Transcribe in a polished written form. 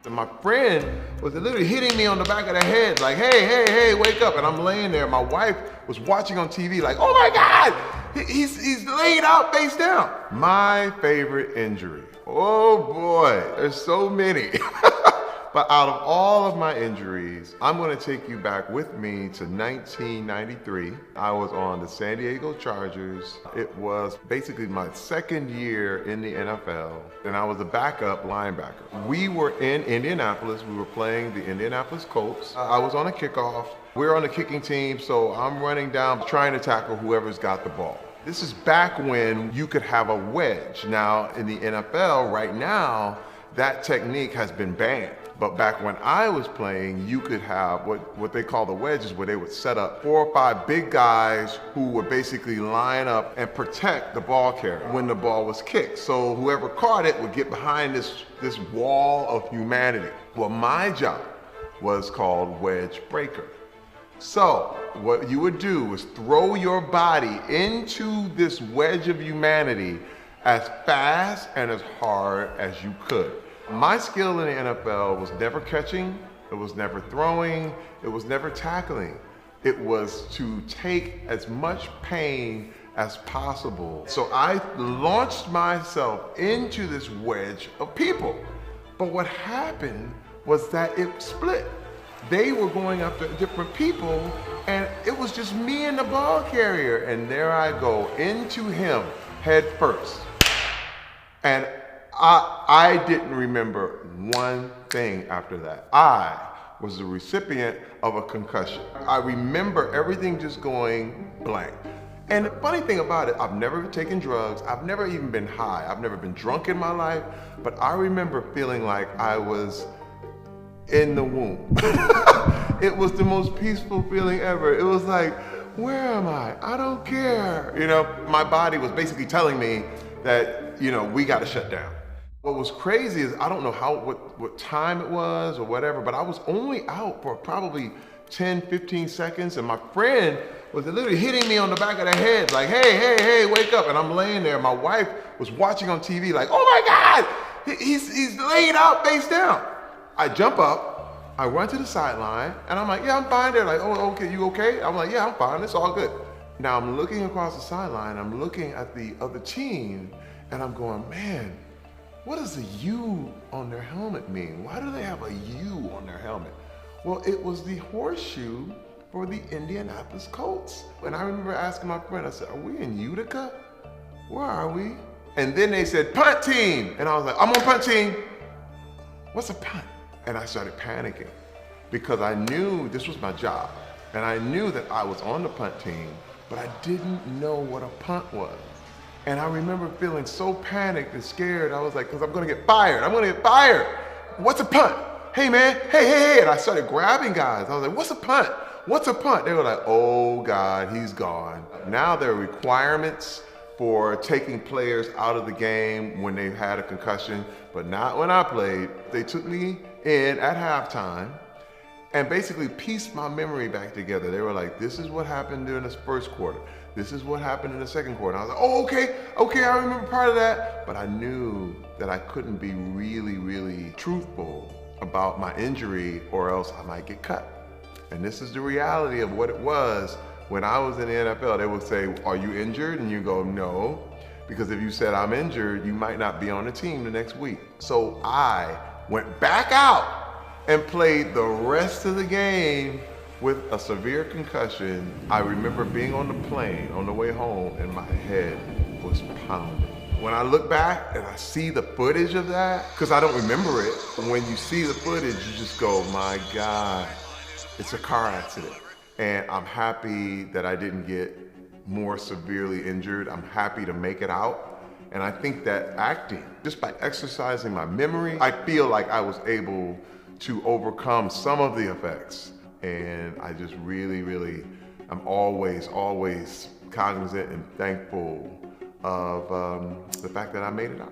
And my friend was literally hitting me on the back of the head, like, hey, wake up. And I'm laying there. My wife was watching on TV, like, oh my God, he's laid out face down. My favorite injury. Oh boy, there's so many. But out of all of my injuries, I'm going to take you back with me to 1993. I was on the San Diego Chargers. It was basically my second year in the NFL, and I was a backup linebacker. We were in Indianapolis. We were playing the Indianapolis Colts. I was on a kickoff. We're on the kicking team, so I'm running down trying to tackle whoever's got the ball. This is back when you could have a wedge. Now, in the NFL right now, that technique has been banned. But back when I was playing, you could have what they call the wedges, where they would set up 4 or 5 big guys who would basically line up and protect the ball carrier when the ball was kicked. So whoever caught it would get behind this wall of humanity. Well, my job was called wedge breaker. So what you would do is throw your body into this wedge of humanity as fast and as hard as you could. My skill in the NFL was never catching, it was never throwing, it was never tackling. It was to take as much pain as possible. So I launched myself into this wedge of people. But what happened was that it split. They were going after different people, and it was just me and the ball carrier. And there I go into him head first. And I didn't remember one thing after that. I was the recipient of a concussion. I remember everything just going blank. And the funny thing about it, I've never taken drugs. I've never even been high. I've never been drunk in my life. But I remember feeling like I was in the womb. It was the most peaceful feeling ever. It was like, where am I? I don't care. You know, my body was basically telling me that, we got to shut down. What was crazy is I don't know what time it was or whatever, but I was only out for probably 10, 15 seconds, and my friend was literally hitting me on the back of the head, like, hey, wake up. And I'm laying there. My wife was watching on TV, like, oh my God, he's laid out face down. I jump up, I run to the sideline, and I'm like, yeah, I'm fine. They're like, oh, okay, you okay? I'm like, yeah, I'm fine, it's all good. Now I'm looking across the sideline, I'm looking at the other team, and I'm going, man, what does the U on their helmet mean? Why do they have a U on their helmet? Well, it was the horseshoe for the Indianapolis Colts. And I remember asking my friend, I said, are we in Utica? Where are we? And then they said, punt team. And I was like, I'm on punt team. What's a punt? And I started panicking because I knew this was my job. And I knew that I was on the punt team, but I didn't know what a punt was. And I remember feeling so panicked and scared. I was like, because I'm gonna get fired. What's a punt? Hey man, hey. And I started grabbing guys. I was like, what's a punt? What's a punt? They were like, oh God, he's gone. Now there are requirements for taking players out of the game when they've had a concussion, but not when I played. They took me in at halftime and basically pieced my memory back together. They were like, this is what happened during this first quarter. This is what happened in the second quarter. I was like, oh, okay, I remember part of that. But I knew that I couldn't be really truthful about my injury or else I might get cut. And this is the reality of what it was when I was in the NFL. They would say, are you injured? And you go, no. Because if you said I'm injured, you might not be on the team the next week. So I went back out and played the rest of the game with a severe concussion. I remember being on the plane on the way home and my head was pounding. When I look back and I see the footage of that, because I don't remember it, when you see the footage, you just go, my God, it's a car accident. And I'm happy that I didn't get more severely injured. I'm happy to make it out. And I think that acting, just by exercising my memory, I feel like I was able to overcome some of the effects. And I just really, I'm always cognizant and thankful of the fact that I made it out.